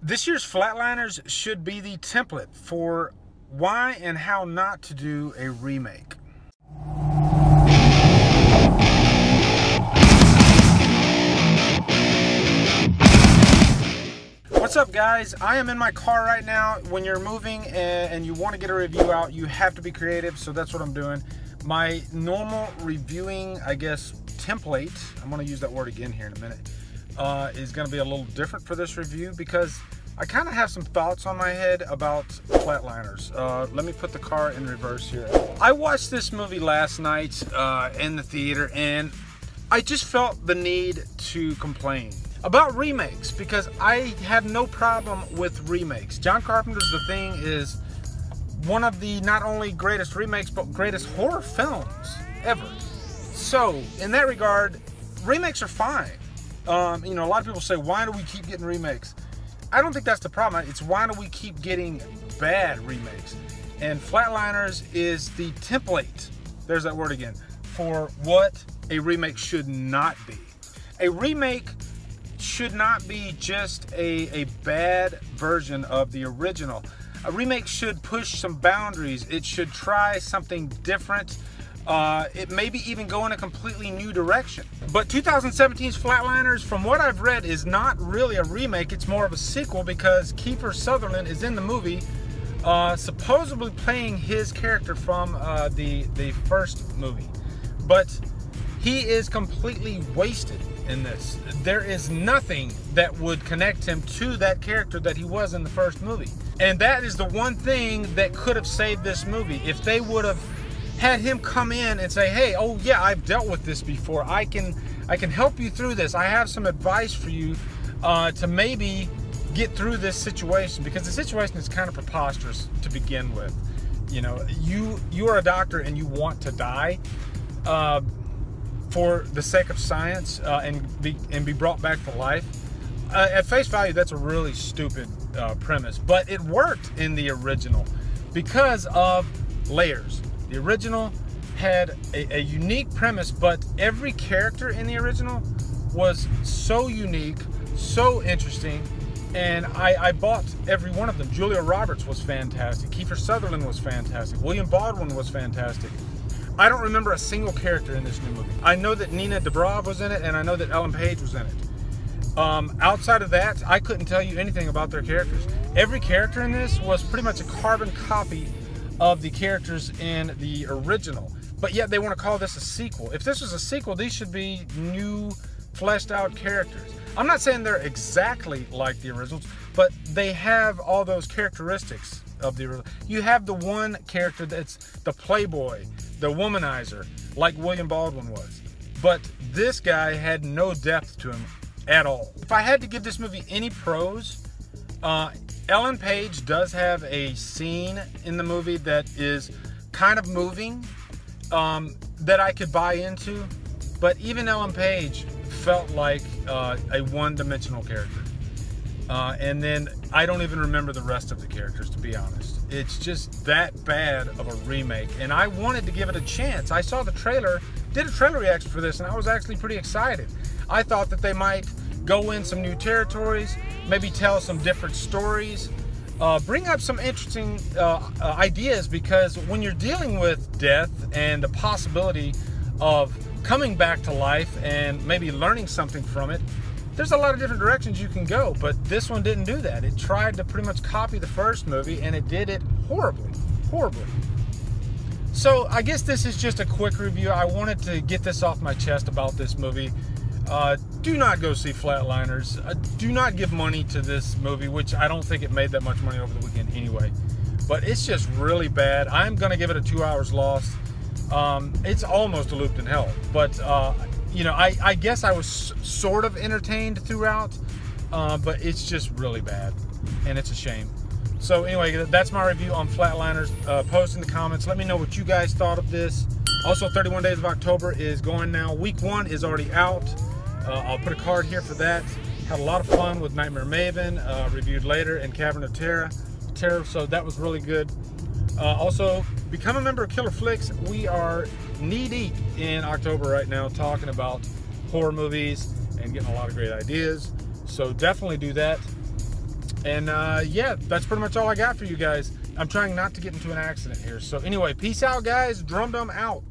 This year's Flatliners should be the template for why and how not to do a remake. What's up, guys? I am in my car right now. When you're moving and you want to get a review out, you have to be creative, so that's what I'm doing. My normal reviewing, I guess, template, I'm going to use that word again here in a minute, is going to be a little different for this review because I kind of have some thoughts on my head about Flatliners. Let me put the car in reverse here. I watched this movie last night in the theater, and I just felt the need to complain about remakes because I have no problem with remakes. John Carpenter's The Thing is one of the not only greatest remakes but greatest horror films ever. So in that regard, remakes are fine. You know, a lot of people say, why do we keep getting remakes? I don't think that's the problem. It's why do we keep getting bad remakes? And Flatliners is the template, there's that word again, for what a remake should not be. A remake should not be just a bad version of the original. A remake should push some boundaries. It should try something different. It maybe even go in a completely new direction. But 2017's Flatliners, from what I've read, is not really a remake. It's more of a sequel because Kiefer Sutherland is in the movie, supposedly playing his character from the first movie. But he is completely wasted in this. There is nothing that would connect him to that character that he was in the first movie. And that is the one thing that could have saved this movie. If they would have had him come in and say, hey, oh yeah, I've dealt with this before. I can help you through this. I have some advice for you to maybe get through this situation, because the situation is kind of preposterous to begin with. You know, you are a doctor and you want to die for the sake of science and be brought back to life. At face value, that's a really stupid premise, but it worked in the original because of layers. The original had a unique premise, but every character in the original was so unique, so interesting, and I bought every one of them. Julia Roberts was fantastic. Kiefer Sutherland was fantastic. William Baldwin was fantastic. I don't remember a single character in this new movie. I know that Nina Dobrev was in it, and I know that Ellen Page was in it. Outside of that, I couldn't tell you anything about their characters. Every character in this was pretty much a carbon copy of the characters in the original, but yet they want to call this a sequel. If this was a sequel, these should be new, fleshed out characters. I'm not saying they're exactly like the originals, but they have all those characteristics of the original. You have the one character that's the playboy, the womanizer, like William Baldwin was, but this guy had no depth to him at all. If I had to give this movie any pros, Ellen Page does have a scene in the movie that is kind of moving, that I could buy into, but even Ellen Page felt like a one-dimensional character. And then I don't even remember the rest of the characters, to be honest. It's just that bad of a remake, and I wanted to give it a chance. I saw the trailer, did a trailer reaction for this, and I was actually pretty excited. I thought that they might go in some new territories, maybe tell some different stories, bring up some interesting ideas, because when you're dealing with death and the possibility of coming back to life and maybe learning something from it, there's a lot of different directions you can go, but this one didn't do that. It tried to pretty much copy the first movie, and it did it horribly, horribly. So I guess this is just a quick review. I wanted to get this off my chest about this movie. Do not go see Flatliners. Do not give money to this movie, which I don't think it made that much money over the weekend anyway. But it's just really bad. I'm going to give it a 2 hours lost. It's almost a looped in hell. But, you know, I guess I was sort of entertained throughout. But it's just really bad. And it's a shame. So anyway, that's my review on Flatliners. Post in the comments. Let me know what you guys thought of this. Also, 31 Days of October is going now. Week 1 is already out. I'll put a card here for that. Had a lot of fun with Nightmare Maven, reviewed later, and Cavern of Terror, so that was really good. Also, become a member of Killer Flicks. We are knee-deep in October right now, talking about horror movies and getting a lot of great ideas. So definitely do that. And yeah, that's pretty much all I got for you guys. I'm trying not to get into an accident here. So anyway, peace out, guys. Drumdum out.